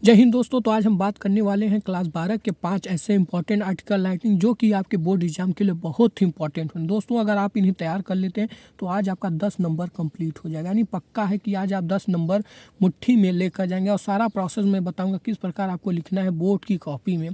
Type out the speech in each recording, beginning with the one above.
जय हिंद दोस्तों। तो आज हम बात करने वाले हैं क्लास 12 के 5 ऐसे इंपॉर्टेंट आर्टिकल राइटिंग जो कि आपके बोर्ड एग्जाम के लिए बहुत ही इंपॉर्टेंट हैं। दोस्तों अगर आप इन्हें तैयार कर लेते हैं तो आज आपका 10 नंबर कंप्लीट हो जाएगा, यानी पक्का है कि आज आप 10 नंबर मुट्ठी में लेकर जाएंगे। और सारा प्रोसेस मैं बताऊंगा किस प्रकार आपको लिखना है बोर्ड की कॉपी में,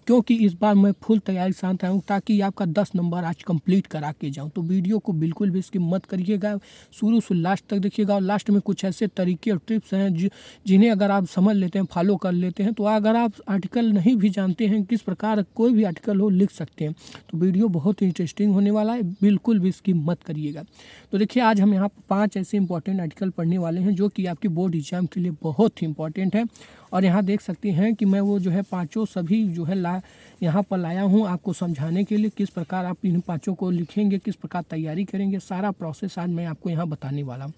क्योंकि इस बार मैं फुल तैयारी साथ आया हूँ ताकि आपका 10 नंबर आज कंप्लीट करा के जाऊँ। तो वीडियो को बिल्कुल भी स्किप मत करिएगा, शुरू से लास्ट तक देखिएगा। और लास्ट में कुछ ऐसे तरीके और टिप्स हैं जिन्हें अगर आप समझ लेते हैं, फॉलो कर लेते हैं, तो अगर आप आर्टिकल नहीं भी जानते हैं किस प्रकार कोई भी आर्टिकल हो लिख सकते हैं। तो वीडियो बहुत इंटरेस्टिंग होने वाला है, बिल्कुल भी स्किप मत करिएगा। तो देखिए आज हम यहाँ 5 ऐसे इंपॉर्टेंट आर्टिकल पढ़ने वाले हैं जो कि आपके बोर्ड एग्जाम के लिए बहुत ही इंपॉर्टेंट है। और यहाँ देख सकते हैं कि मैं वो जो है पाँचों सभी जो है यहाँ पर लाया हूँ आपको समझाने के लिए, किस प्रकार आप इन पाँचों को लिखेंगे, किस प्रकार तैयारी करेंगे, सारा प्रोसेस आज मैं आपको यहाँ बताने वाला हूँ।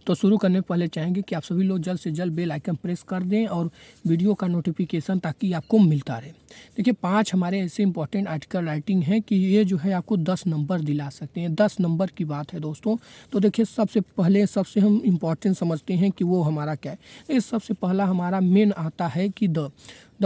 तो शुरू करने पहले चाहेंगे कि आप सभी लोग जल्द से जल्द बेल आइकन प्रेस कर दें और वीडियो का नोटिफिकेशन ताकि आपको मिलता रहे। देखिए 5 हमारे ऐसे इंपॉर्टेंट आर्टिकल राइटिंग है कि ये जो है आपको 10 नंबर दिला सकते हैं। 10 नंबर की बात है दोस्तों। तो देखिए सबसे पहले सबसे हम इम्पॉर्टेंट समझते हैं कि वो हमारा क्या है। इस सबसे पहला हमारा मेन आता है कि the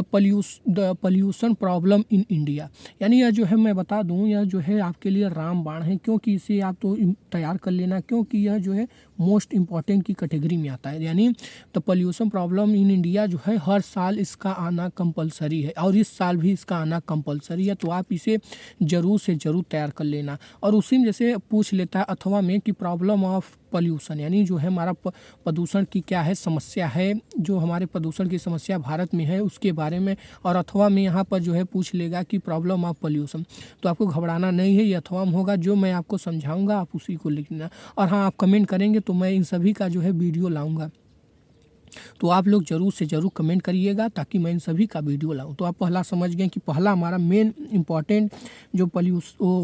pollution problem in India, यानी यह जो है मैं बता दूं यह जो है आपके लिए रामबाण है, क्योंकि इसे आप तो तैयार कर लेना, क्योंकि यह जो है मोस्ट इम्पॉर्टेंट की कैटेगरी में आता है। यानी the pollution problem in India जो है हर साल इसका आना कंपलसरी है और इस साल भी इसका आना कंपलसरी है। तो आप इसे ज़रूर से ज़रूर तैयार कर लेना। और उसी में जैसे पूछ लेता है अथवा में कि प्रॉब्लम ऑफ पॉल्यूशन, यानी जो है हमारा प्रदूषण की क्या है समस्या है, जो हमारे प्रदूषण की समस्या भारत में है उसके बारे में। और अथवा में यहाँ पर जो है पूछ लेगा कि प्रॉब्लम ऑफ पॉल्यूशन। तो आपको घबराना नहीं है, ये अथवा में होगा, जो मैं आपको समझाऊंगा आप उसी को लिखना। और हाँ, आप कमेंट करेंगे तो मैं इन सभी का जो है वीडियो लाऊंगा। तो आप लोग ज़रूर से ज़रूर कमेंट करिएगा ताकि मैं इन सभी का वीडियो लाऊं। तो आप पहला समझ गए कि पहला हमारा मेन इम्पॉर्टेंट जो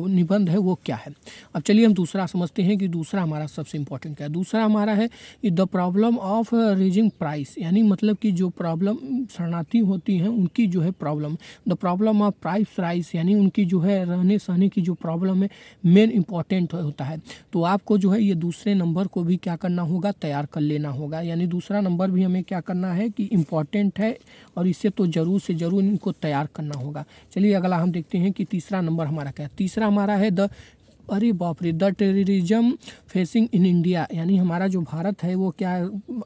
निबंध है वो क्या है। अब चलिए हम दूसरा समझते हैं कि दूसरा हमारा सबसे इम्पॉर्टेंट क्या है। दूसरा हमारा है कि the problem of raising price, यानी मतलब कि जो प्रॉब्लम शरणार्थी होती हैं उनकी जो है problem, the problem of price rice, यानी उनकी जो है रहने सहने की जो प्रॉब्लम है मेन इम्पॉर्टेंट होता है। तो आपको जो है ये दूसरे नंबर को भी क्या करना होगा, तैयार कर लेना होगा। यानी दूसरा नंबर भी हमें क्या करना है कि इम्पॉर्टेंट है और इसे तो ज़रूर से ज़रूर इनको तैयार करना होगा। चलिए अगला हम देखते हैं कि तीसरा नंबर हमारा क्या है। तीसरा हमारा है अरे बाप रे, the terrorism facing in India, यानी हमारा जो भारत है वो क्या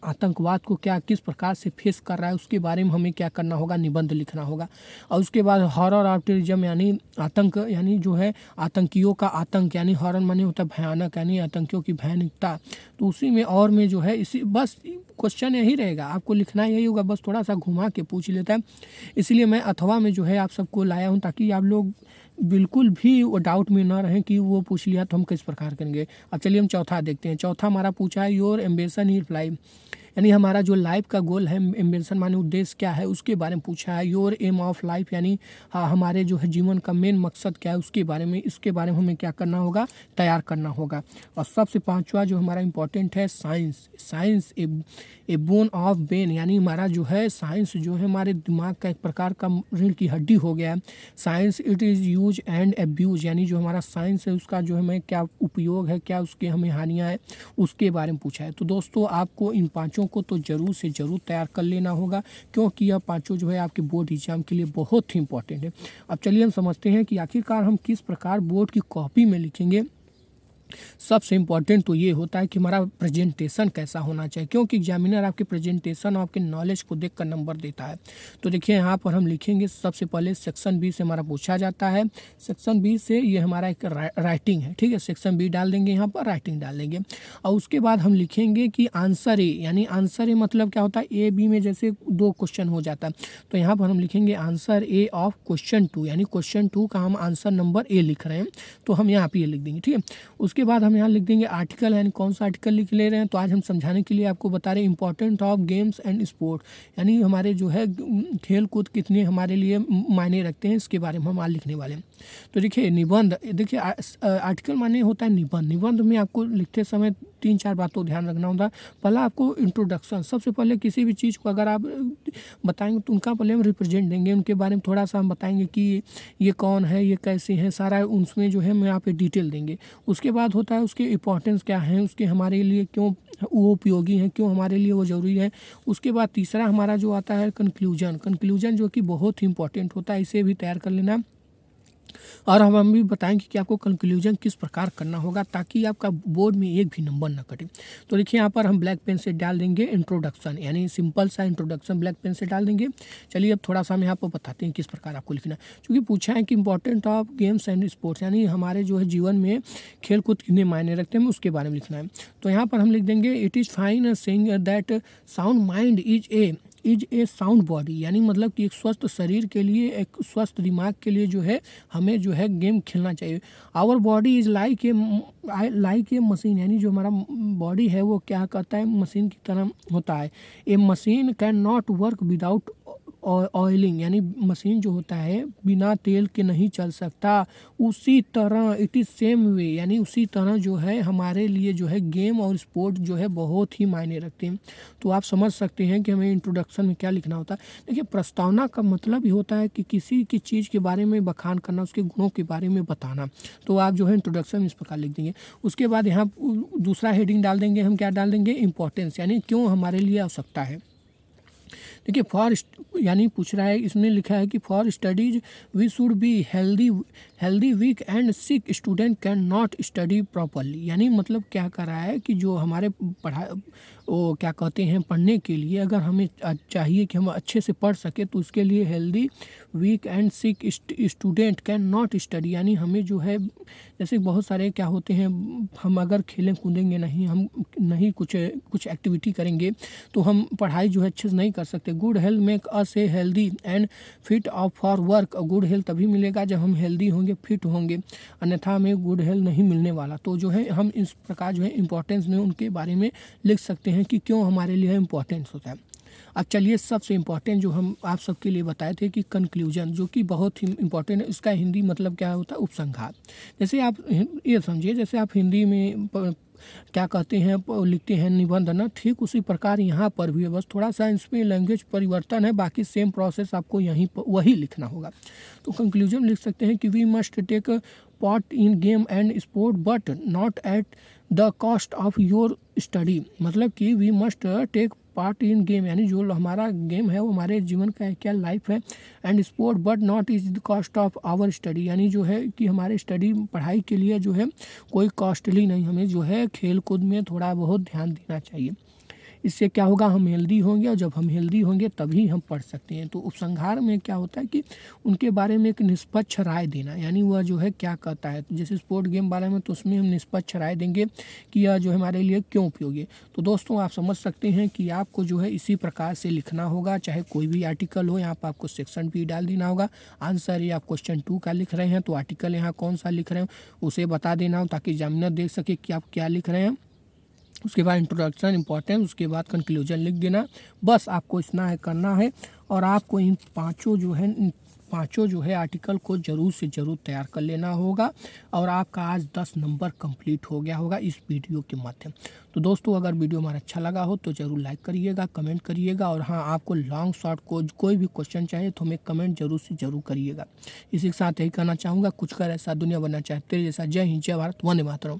आतंकवाद को क्या किस प्रकार से फेस कर रहा है उसके बारे में हमें क्या करना होगा, निबंध लिखना होगा। और उसके बाद हॉरर ऑफ टेररिज्म, यानी आतंक, यानी जो है आतंकियों का आतंक, यानी हॉरर माने होता है भयानक, यानी आतंकियों की भयानकता। तो उसी में और में जो है इसी बस क्वेश्चन यही रहेगा, आपको लिखना यही होगा, बस थोड़ा सा घुमा के पूछ लेता है। इसलिए मैं अथवा में जो है आप सबको लाया हूँ ताकि आप लोग बिल्कुल भी वो डाउट में ना रहें कि वो पूछ लिया तो हम किस प्रकार करेंगे। अब चलिए हम चौथा देखते हैं। चौथा हमारा पूछा है योर एम्बिशन इन लाइफ, यानी हमारा जो लाइफ का गोल है, एम्बिशन माने उद्देश्य क्या है उसके बारे में पूछा है। योर एम ऑफ लाइफ, यानी हमारे जो है जीवन का मेन मकसद क्या है उसके बारे में, इसके बारे में हमें क्या करना होगा, तैयार करना होगा। और सबसे पांचवा जो हमारा इंपॉर्टेंट है science, science A bone of brain, यानी हमारा जो है साइंस जो है हमारे दिमाग का एक प्रकार का रीढ़ की हड्डी हो गया है। Science it is use and abuse, यानी जो हमारा साइंस है उसका जो हमें क्या उपयोग है, क्या उसके हमें हानियाँ हैं उसके बारे में पूछा है। तो दोस्तों आपको इन पाँचों को तो ज़रूर से ज़रूर तैयार कर लेना होगा, क्योंकि यह पाँचों जो है आपके बोर्ड एग्जाम के लिए बहुत ही इंपॉर्टेंट है। अब चलिए हम समझते हैं कि आखिरकार हम किस प्रकार बोर्ड की कॉपी में लिखेंगे। सबसे इम्पॉर्टेंट तो ये होता है कि हमारा प्रेजेंटेशन कैसा होना चाहिए, क्योंकि एग्जामिनर आपके प्रेजेंटेशन और आपके नॉलेज को देखकर नंबर देता है। तो देखिए यहाँ पर हम लिखेंगे सबसे पहले सेक्शन बी से हमारा पूछा जाता है। सेक्शन बी से ये हमारा एक राइटिंग है, ठीक है, सेक्शन बी डाल देंगे, यहाँ पर राइटिंग डाल देंगे। और उसके बाद हम लिखेंगे कि आंसर ए, यानी आंसर ए मतलब क्या होता है, ए बी में जैसे 2 क्वेश्चन हो जाता है तो यहाँ पर हम लिखेंगे आंसर ए ऑफ क्वेश्चन 2, यानी क्वेश्चन 2 का हम आंसर नंबर ए लिख रहे हैं तो हम यहाँ पर ये लिख देंगे, ठीक है। उसके बाद हम यहाँ लिख देंगे आर्टिकल, यानी कौन सा आर्टिकल लिख ले रहे हैं। तो आज हम समझाने के लिए आपको बता रहे हैं important of games and sport, यानी हमारे जो है खेल कूद कितने हमारे लिए मायने रखते हैं इसके बारे में हम आज लिखने वाले हैं। तो देखिए निबंध, देखिए आर्टिकल माने होता है निबंध। निबंध में आपको लिखते समय 3-4 बातों ध्यान रखना होता है। पहला आपको इंट्रोडक्शन, सबसे पहले किसी भी चीज़ को अगर आप बताएंगे तो उनका पहले हम रिप्रेजेंट देंगे, उनके बारे में थोड़ा सा हम बताएंगे कि ये कौन है, ये कैसे हैं, सारा उसमें जो है हम यहाँ पे डिटेल देंगे। उसके बाद बाद होता है उसके इंपॉर्टेंस क्या है, उसके हमारे लिए क्यों वो उपयोगी हैं, क्यों हमारे लिए वो ज़रूरी है। उसके बाद तीसरा हमारा जो आता है कंक्लूजन जो कि बहुत ही इंपॉर्टेंट होता है, इसे भी तैयार कर लेना। और हम भी बताएंगे कि आपको कंक्लूजन किस प्रकार करना होगा ताकि आपका बोर्ड में एक भी नंबर ना कटे। तो देखिए यहाँ पर हम ब्लैक पेन से डाल देंगे इंट्रोडक्शन, यानी सिंपल सा इंट्रोडक्शन ब्लैक पेन से डाल देंगे। चलिए अब थोड़ा सा हम यहाँ पर बताते हैं किस प्रकार आपको लिखना है, क्योंकि पूछा है कि important of games and sports, यानी हमारे जो है जीवन में खेल कूद कितने मायने रखते हैं उसके बारे में लिखना है। तो यहाँ पर हम लिख देंगे it is fine saying that sound mind is a sound body, यानी मतलब कि एक स्वस्थ शरीर के लिए, एक स्वस्थ दिमाग के लिए जो है हमें जो है गेम खेलना चाहिए। Our body is like a machine, यानी जो हमारा बॉडी है वो क्या करता है, मशीन की तरह होता है। A machine cannot work without oiling, यानी मशीन जो होता है बिना तेल के नहीं चल सकता। उसी तरह इट इज़ सेम वे, यानी उसी तरह जो है हमारे लिए जो है गेम और स्पोर्ट जो है बहुत ही मायने रखते हैं। तो आप समझ सकते हैं कि हमें इंट्रोडक्शन में क्या लिखना होता है। देखिए प्रस्तावना का मतलब ही होता है कि किसी की चीज़ के बारे में बखान करना, उसके गुणों के बारे में बताना। तो आप जो है इंट्रोडक्शन इस प्रकार लिख देंगे। उसके बाद यहाँ दूसरा हेडिंग डाल देंगे, हम क्या डाल देंगे, इंपॉर्टेंस, यानी क्यों हमारे लिए आवश्यकता है। देखिए फॉर यानी पूछ रहा है, इसमें लिखा है कि for studies we should be healthy weak and sick student can not study properly, यानी मतलब क्या कर रहा है कि जो हमारे वो क्या कहते हैं पढ़ने के लिए अगर हमें चाहिए कि हम अच्छे से पढ़ सके तो उसके लिए healthy weak and sick student can not study, यानी हमें जो है जैसे बहुत सारे क्या होते हैं, हम अगर खेलें कूदेंगे नहीं, हम नहीं कुछ एक्टिविटी करेंगे तो हम पढ़ाई जो है अच्छे से नहीं कर सकते। Good health make us a healthy and fit of for work, good health तभी मिलेगा जब हम हेल्दी होंगे, फिट होंगे, अन्यथा हमें गुड हेल्थ नहीं मिलने वाला। तो जो है हम इस प्रकार जो है इंपॉर्टेंस में उनके बारे में लिख सकते हैं कि क्यों हमारे लिए इम्पोर्टेंस होता है। अब चलिए सबसे इम्पॉर्टेंट जो हम आप सबके लिए बताए थे कि कंक्लूजन, जो कि बहुत ही इम्पॉर्टेंट है, इसका हिंदी मतलब क्या होता है, उपसंहार। जैसे आप ये समझिए, जैसे आप हिंदी में क्या कहते हैं लिखते हैं निबंध ना, ठीक उसी प्रकार यहाँ पर भी है, बस थोड़ा सा इसमें लैंग्वेज परिवर्तन है, बाकी सेम प्रोसेस आपको यहीं पर वही लिखना होगा। तो कंक्लूजन लिख सकते हैं कि we must take part in game and sport but not at the cost of your study, मतलब कि we must take part in game, यानी जो हमारा गेम है वो हमारे जीवन का क्या लाइफ है, and sport but not is the cost of our study, यानी जो है कि हमारे स्टडी पढ़ाई के लिए जो है कोई कॉस्टली नहीं, हमें जो है खेल कूद में थोड़ा बहुत ध्यान देना चाहिए। इससे क्या होगा, हम हेल्दी होंगे, और जब हम हेल्दी होंगे तभी हम पढ़ सकते हैं। तो उपसंहार में क्या होता है कि उनके बारे में एक निष्पक्ष राय देना, यानी वह जो है क्या कहता है, जैसे स्पोर्ट गेम बारे में तो उसमें हम निष्पक्ष राय देंगे कि यह जो हमारे लिए क्यों उपयोगी है। तो दोस्तों आप समझ सकते हैं कि आपको जो है इसी प्रकार से लिखना होगा, चाहे कोई भी आर्टिकल हो, यहाँ पर आपको सेक्शन भी डाल देना होगा। आंसर ये आप क्वेश्चन 2 का लिख रहे हैं तो आर्टिकल यहाँ कौन सा लिख रहे हैं उसे बता देना हो, ताकि एग्जामिनर देख सके कि आप क्या लिख रहे हैं। उसके बाद इंट्रोडक्शन इंपॉर्टेंट, उसके बाद कंक्लूजन लिख देना, बस आपको इतना है करना है। और आपको इन पांचों जो है आर्टिकल को ज़रूर से ज़रूर तैयार कर लेना होगा। और आपका आज 10 नंबर कंप्लीट हो गया होगा इस वीडियो के माध्यम। तो दोस्तों अगर वीडियो हमारा अच्छा लगा हो तो ज़रूर लाइक करिएगा, कमेंट करिएगा, और हाँ आपको लॉन्ग शॉर्ट कोई भी क्वेश्चन चाहिए तो हमें कमेंट जरूर से ज़रूर करिएगा। इसी के साथ यही कहना चाहूँगा, कुछ कर ऐसा दुनिया बनना चाहते जैसा। जय हिंद, जय भारत, वंदे मातरम।